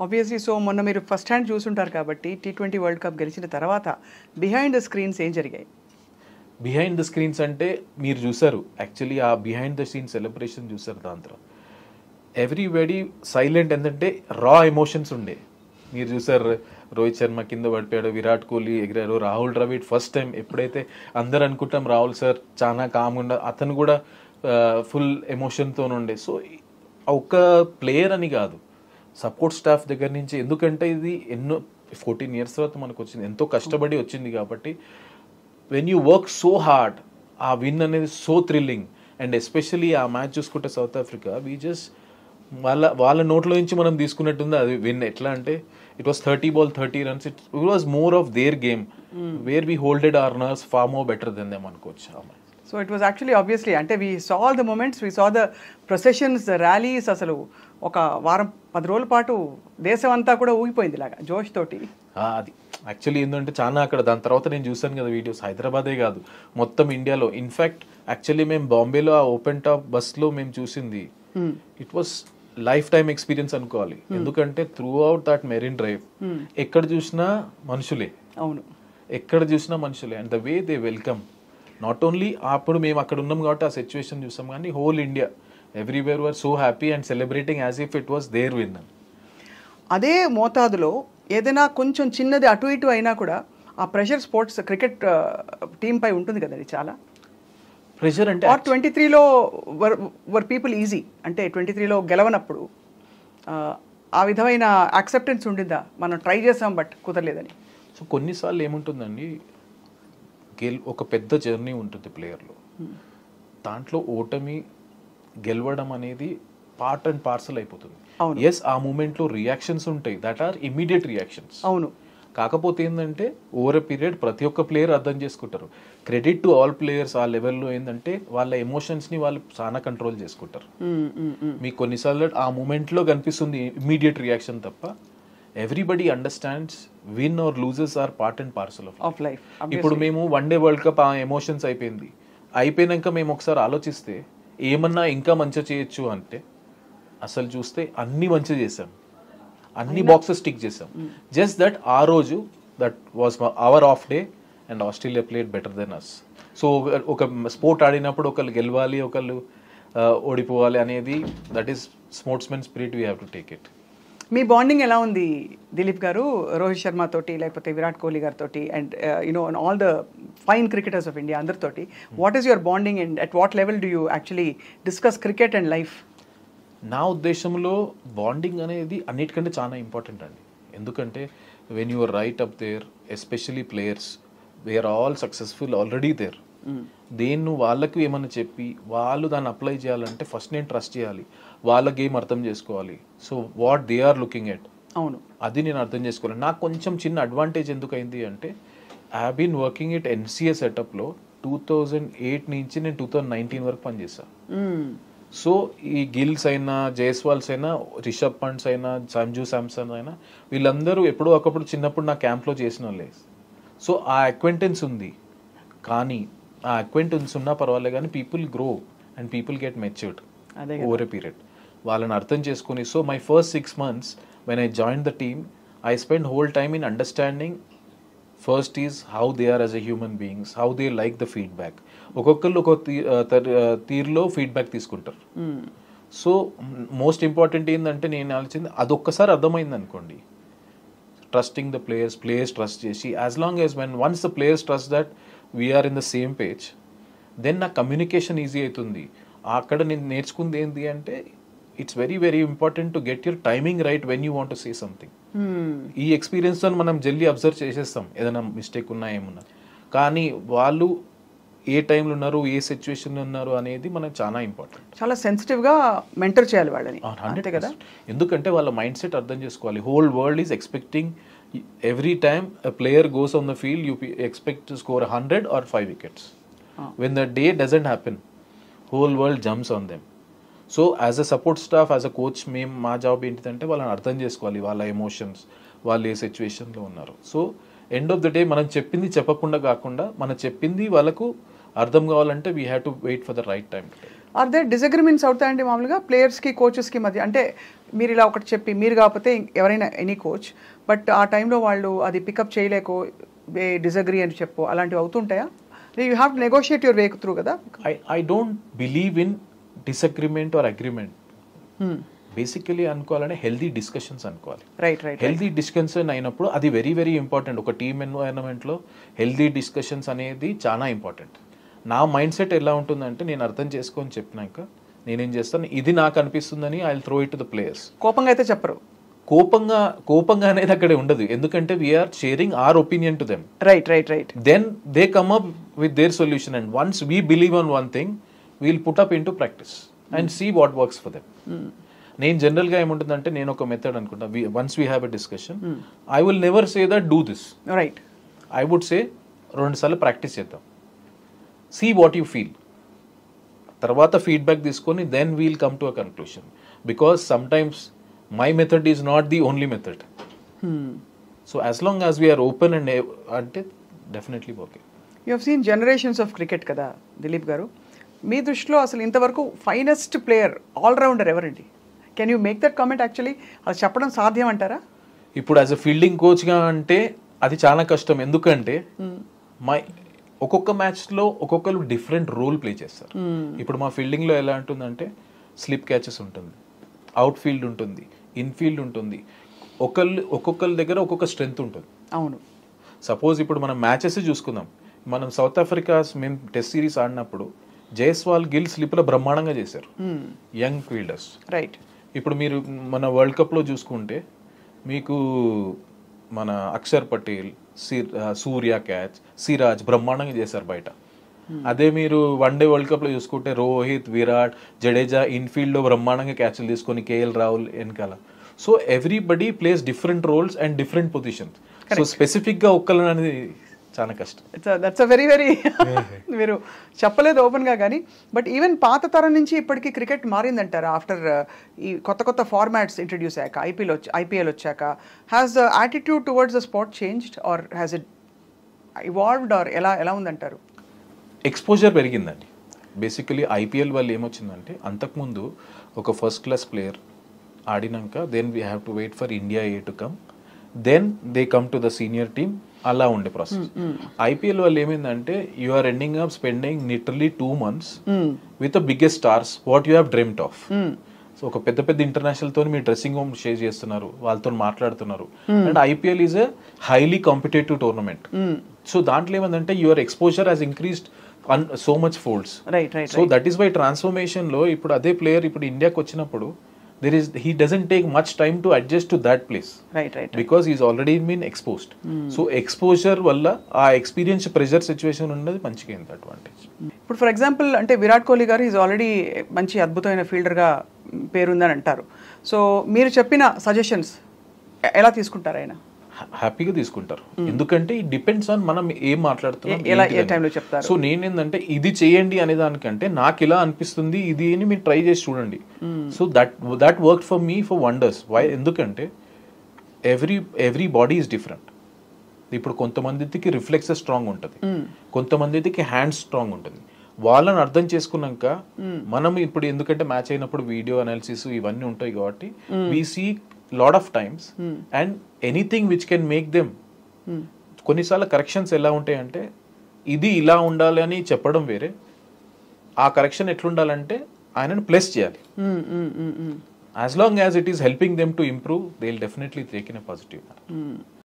Obviously. So మొన్న మీరు first hand చూసుంటారు కాబట్టి T20 వరల్డ్ కప్ గెలిచిన తర్వాత బిహైండ్ ద స్క్రీన్స్ ఏం జరిగాయి? బిహైండ్ ద స్క్రీన్స్ అంటే మీరు చూసారు యాక్చువల్లీ ఆ బిహైండ్ ద సీన్ సెలబ్రేషన్ చూసారు. దాంట్లో ఎవ్రీబడి సైలెంట్, ఎందుకంటే రా ఎమోషన్స్ ఉండే. మీరు చూసారు రోహిత్ శర్మ కింద పడిపోయాడు, విరాట్ కోహ్లీ ఎగిరారు, రాహుల్ ద్రవిడ్ ఫస్ట్ టైం ఎప్పుడైతే అందరు అనుకుంటాం రాహుల్ సార్ చాలా కామ్గా, అతను కూడా ఫుల్ ఎమోషన్తో ఉండే. సో ఒక ప్లేయర్ అని కాదు, సపోర్ట్ స్టాఫ్ దగ్గర నుంచి, ఎందుకంటే ఇది ఎన్నో 14 years తర్వాత మనకు వచ్చింది, ఎంతో కష్టపడి వచ్చింది కాబట్టి when you work so hard, ఆ విన్ అనేది సో థ్రిల్లింగ్. అండ్ ఎస్పెషలీ ఆ మ్యాచ్ చూసుకుంటే సౌత్ ఆఫ్రికా, వీ జస్ట్ వాళ్ళ నోట్లో నుంచి మనం తీసుకున్నట్టుంది అది విన్. ఎట్లా అంటే it was 30 balls 30 runs. It was more of their game where we holded our nerves far more better than them అనుకోవచ్చు ఆ match. So it was actually obviously అంటే we saw the moments, we saw the processions, the rallies. అసలు ఒక వారం 10 రోజుల పాటు దేశం అంతా కూడా ఊగిపోయింది ఇలాగా జోష్ తోటి. అది యాక్చువల్లీ ఏంటంటే చాలా అక్కడ దాని తర్వాత నేను చూసాను కదా వీడియోస్, హైదరాబాదే కాదు మొత్తం ఇండియాలో. ఇన్ఫ్యాక్ట్ యాక్చువల్లీ మేము బాంబేలో ఆ ఓపెన్ టాప్ బస్లో మేము చూసింది, it was lifetime experience అనుకోవాలి. ఎందుకంటే throughout that marine drive ఎక్కడ చూసినా మనుషులే. అవును, ఎక్కడ చూసినా మనుషులే. And the way they welcome, not only అప్పుడు మేము అక్కడ ఉన్నాం కాబట్టి ఆ సిచ్యువేషన్ చూసాం, కానీ whole India everywhere were so happy and celebrating as if it was their win. అదే మోతాదులో ఏదైనా కొంచెం చిన్నది అటు ఇటు అయినా కూడా ఆ ప్రెషర్ స్పోర్ట్స్ క్రికెట్ టీమ్ పై ఉంటుంది కదా, అది చాలా ప్రెషర్. అంటే 23లో వర్ పీపుల్ ఈజీ, అంటే 23లో గెలవనప్పుడు ఆ విధమైన యాక్సెప్టెన్స్ ఉండిందా, మనం ట్రై చేసాం బట్ కుదరలేదని? సో కొన్నిసార్లు ఏముంటుందండి, ఒక పెద్ద జర్నీ ఉంటుంది ప్లేయర్లో, దాంట్లో ఓటమి గెలవడం అనేది పార్ట్ అండ్ పార్సల్ అయిపోతుంది. ఎస్, ఆ మూమెంట్లో రియాక్షన్స్ ఉంటాయి, దట్ ఆర్ ఇమీడియట్ రియాక్షన్స్. అవును. కాకపోతే ఏంటంటే ఓవర్ ఎ పీరియడ్ ప్రతి ఒక్క ప్లేయర్ అర్థం చేసుకుంటారు. Credit to all players. ఆ లెవెల్లో ఏంటంటే వాళ్ళ ఎమోషన్స్ని వాళ్ళు చాలా కంట్రోల్ చేసుకుంటారు. మీకు కొన్నిసార్లు ఆ మూమెంట్లో కనిపిస్తుంది ఇమీడియట్ రియాక్షన్ తప్ప, everybody understands win or loses are part and parcel of life. ఇప్పుడు మేము వన్డే వరల్డ్ కప్ ఆ ఎమోషన్స్ అయిపోయినాక మేము ఒకసారి ఆలోచిస్తే ఏమన్నా ఇంకా మంచిగా చేయొచ్చు అంటే, అసలు చూస్తే అన్ని మంచిగా చేసాం, అన్ని బాక్సెస్ టిక్ చేసాం. జస్ట్ దట్ ఆ రోజు that was our off day and Australia played better than us. So ఒక స్పోర్ట్ ఆడినప్పుడు ఒకళ్ళు గెలవాలి, ఒకళ్ళు ఓడిపోవాలి అనేది, that is sportsmen spirit, we have to take it. మీ బాండింగ్ ఎలా ఉంది దిలీప్ గారు రోహిత్ శర్మ తోటి, లేకపోతే విరాట్ కోహ్లీ గారితోటి, and you know all the fine cricketers of India అందరితోటి? What is your bonding and at what level do you actually discuss cricket and life? నా ఉద్దేశంలో బాండింగ్ అనేది అన్నిటికంటే చాలా ఇంపార్టెంట్ అండి. ఎందుకంటే when you're right up there, especially players, we're all successful already there. దేన్ని వాళ్ళకు ఏమన్నా చెప్పి వాళ్ళు దాన్ని అప్లై చేయాలంటే ఫస్ట్ నేను ట్రస్ట్ చేయాలి, వాళ్ళ గేమ్ అర్థం చేసుకోవాలి. So what they are looking at, అవును, అది నేను అర్థం చేసుకోవాలి. నాకు కొంచెం చిన్న అడ్వాంటేజ్ ఎందుకు అయింది అంటే, I have been working it NCA సెటప్లో 2008 నుంచి నేను 2019 వరకు పనిచేశాను. సో ఈ గిల్స్ అయినా, జైస్వాల్స్ అయినా, రిషబ్ పంట్స్ అయినా, సంజు శాంసన్ అయినా, వీళ్ళందరూ ఎప్పుడో ఒకప్పుడు చిన్నప్పుడు నా క్యాంప్లో చేసిన వాళ్ళే. సో ఆ అక్వెంటెన్స్ ఉంది, కానీ ఆ అక్వెంటెన్స్ ఉన్నా పర్వాలేదు, కానీ people grow and people get matured over a period. వాళ్ళని అర్థం చేసుకుని, so my first 6 months when I joined the team, I spent whole time in understanding first is how they are as a human beings, how they like the feedback. ఒక్కొక్కళ్ళు ఒక తీరులో feedback తీసుకుంటారు. So most important ఏంటంటే నేను ఆలోచించింది, అదొక్కసారి అర్థమైంది అనుకోండి, ట్రస్టింగ్ ద ప్లేయర్స్ ట్రస్ట్ చేసి, as long as when once the players trust that we are in the same page, then నా కమ్యూనికేషన్ ఈజీ అవుతుంది. అక్కడ నేను నేర్చుకుంది ఏంటి అంటే, it's very very important to get your timing right when you want to say something. ఈ ఎక్స్పీరియన్స్తో మనం జల్దీ అబ్జర్వ్ చేసేస్తాం ఏదైనా మిస్టేక్ ఉన్నా ఏమున్నా, కానీ వాళ్ళు ఏ టైంలో ఉన్నారు, ఏ సిచ్యువేషన్లో ఉన్నారు అనేది మనకు చాలా ఇంపార్టెంట్. చాలా సెన్సిటివ్గా మెంటర్ చేయాలి వాళ్ళని, అంతే కదా? ఎందుకంటే వాళ్ళ మైండ్ సెట్ అర్థం చేసుకోవాలి. Whole world is expecting every time a player goes on the field, you expect to score 100 or 5 wickets. When the day doesn't happen, whole world jumps on them. So as a support staff, as a coach, మేము మా job ఏంటిదంటే వాళ్ళని అర్థం చేసుకోవాలి, వాళ్ళ emotions, వాళ్ళు ఏ సిచ్యువేషన్లో ఉన్నారు. So end of the day మనం చెప్పింది చెప్పకుండా కాకుండా, మనం చెప్పింది వాళ్ళకు అర్థం కావాలంటే we have to wait for the right time. Or they disagreements అవుతాయండి మామూలుగా ప్లేయర్స్కి కోచెస్కి మధ్య? అంటే మీరు ఇలా ఒకటి చెప్పి మీరు కాకపోతే ఎవరైనా ఎనీ కోచ్, బట్ ఆ టైంలో వాళ్ళు అది పికప్ చేయలేకో డిసగ్రీ అని చెప్పు అలాంటివి అవుతుంటాయా? You have to negotiate your way through కదా. I don't believe in disagreement or agreement. Basically అనుకోవాలంటే హెల్దీ డిస్కషన్స్ అనుకోవాలి. రైట్. హెల్దీ డిస్కషన్ అయినప్పుడు అది వెరీ వెరీ ఇంపార్టెంట్. ఒక టీమ్ ఎన్వైరన్మెంట్లో హెల్దీ డిస్కషన్స్ అనేది చాలా ఇంపార్టెంట్. నా మైండ్ సెట్ ఎలా ఉంటుందంటే నేను అర్థం చేసుకొని చెప్పినాక నేనేం చేస్తాను, ఇది నాకు అనిపిస్తుందని I will throw it to the players. కోపంగా అయితే చెప్పరు. కోపంగా అనేది అక్కడే ఉండదు, ఎందుకంటే we're sharing our opinion to them. Right. Then they come up with their solution and once we believe on one thing we'll put up in to practice and see what works for them. నేను జనరల్గా ఏముంటుందంటే నేను ఒక method అనుకుంటా, once we have a discussion I will never say that do this. Right. I would say 2 సార్లు practice చేద్దాం, see what you feel, తర్వాత feedback తీసుకొని then we'll come to a conclusion. Because sometimes my method is not the only method. So as long as we're open and అంటే definitely okay. You have seen generations of cricket కదా దిలీప్ గారు. మీ దృష్టిలో అసలు ఇంతవరకు finest player allrounder ఎవరండి? Can you make that comment? Actually అది చెప్పడం సాధ్యం అంటారా? ఇప్పుడు యాజ్ అ ఫీల్డింగ్ కోచ్గా అంటే అది చాలా కష్టం, ఎందుకంటే ఒక్కొక్క మ్యాచ్లో ఒక్కొక్కరు డిఫరెంట్ రోల్ ప్లే చేస్తారు. ఇప్పుడు మా ఫీల్డింగ్లో ఎలా ఉంటుందంటే స్లిప్ క్యాచెస్ ఉంటుంది, అవుట్ ఫీల్డ్ ఉంటుంది, ఇన్ఫీల్డ్ ఉంటుంది, ఒక్కొక్కరి దగ్గర ఒక్కొక్క స్ట్రెంగ్త్ ఉంటుంది. అవును. సపోజ్ ఇప్పుడు మనం మ్యాచెస్ చూసుకుందాం, మనం సౌత్ ఆఫ్రికా మేము టెస్ట్ సిరీస్ ఆడినప్పుడు జైస్వాల్ గిల్ స్లిప్లో బ్రహ్మాండంగా చేశారు, యంగ్ ఫీల్డర్స్. రైట్. ఇప్పుడు మీరు మన వరల్డ్ కప్లో చూసుకుంటే మీకు మన అక్షర్ పటేల్, సూర్య క్యాచ్, సిరాజ్ బ్రహ్మాండంగా చేశారు బయట. అదే మీరు వన్డే వరల్డ్ కప్లో చూసుకుంటే రోహిత్, విరాట్, జడేజా ఇన్ఫీల్డ్లో బ్రహ్మాండంగా క్యాచ్లు తీసుకొని కేఎల్ రాహుల్ వెనకాల. So everybody plays different roles and different positions. So స్పెసిఫిక్గా ఒక్కళ్ళని అనేది చాలా కష్టం. దట్స్ అ వెరీ వెరీ మీరు చెప్పలేదు ఓపెన్గా, కానీ బట్ ఈవెన్ పాత తరం నుంచి ఇప్పటికీ క్రికెట్ మారిందంటారా? ఆఫ్టర్ ఈ కొత్త ఫార్మాట్స్ ఇంట్రడ్యూస్ అయ్యాక, ఐపీఎల్ వచ్చాక, has the attitude towards the sport changed or has it evolved or ఎలా ఉందంటారు? ఎక్స్పోజర్ పెరిగిందండి. బేసికలీ ఐపీఎల్ వల్ల ఏమొచ్చిందంటే అంతకుముందు ఒక ఫస్ట్ క్లాస్ ప్లేయర్ ఆడినాక then we have to wait for India A to come, then they come to the senior team, అలా ఉండే ప్రాసెస్. ఐపీఎల్ వల్ల ఏమైందంటే you are ending up spending literally 2 months with the biggest stars what you have dreamed of. So ఒక పెద్ద international తో మీ dressing room share చేస్తున్నారు, వాళ్ళతో మాట్లాడుతున్నారు. And IPL is a highly competitive tournament. So దాంట్లో ఏమందంటే your exposure has increased so much folds. So that is why transformation లో ఇప్పుడు అదే ప్లేయర్ ఇప్పుడు ఇండియాకి వచ్చినప్పుడు he doesn't take much time to adjust to that place, right because he's already been exposed. So exposure వల్ల ఆ experience pressure situation ఉన్నది మంచిగా ఎంత అడ్వాంటేజ్. ఇప్పుడు ఫర్ ఎగ్జాంపుల్ అంటే విరాట్ కోహ్లీ గారు ఈజ్ ఆల్రెడీ మంచి అద్భుతమైన ఫీల్డర్గా పేరుందని అంటారు. సో మీరు చెప్పిన సజెషన్స్ ఎలా తీసుకుంటారు? ఆయన హ్యాపీగా తీసుకుంటారు, ఎందుకంటే ఇట్ డిపెండ్స్ ఆన్ మనం ఏం మాట్లాడుతున్నాం. సో నేనేందంటే ఇది చేయండి అనే దానికంటే నాకు ఇలా అనిపిస్తుంది ఇది అని మీరు ట్రై చేసి చూడండి. So that work for me for wonders. Why? ఎందుకంటే ఎవ్రీ బాడీ ఈజ్ డిఫరెంట్. ఇప్పుడు కొంతమందికి రిఫ్లెక్సెస్ స్ట్రాంగ్ ఉంటుంది, కొంతమందికి హ్యాండ్స్ స్ట్రాంగ్ ఉంటుంది. వాళ్ళని అర్థం చేసుకున్నాక మనం ఇప్పుడు ఎందుకంటే మ్యాచ్ అయినప్పుడు వీడియో అనాలిసిస్ ఇవన్నీ ఉంటాయి కాబట్టి we see lot of times and anything which can make them కొన్నిసార్లు కరెక్షన్స్ ఎలా ఉంటాయి అంటే ఇది ఇలా ఉండాలి అని చెప్పడం వేరే, ఆ కరెక్షన్ ఎట్లుండాలంటే ఆయనను ప్లస్ చేయాలి. as long as it is helping them to improve, they'll definitely take in a positive manner.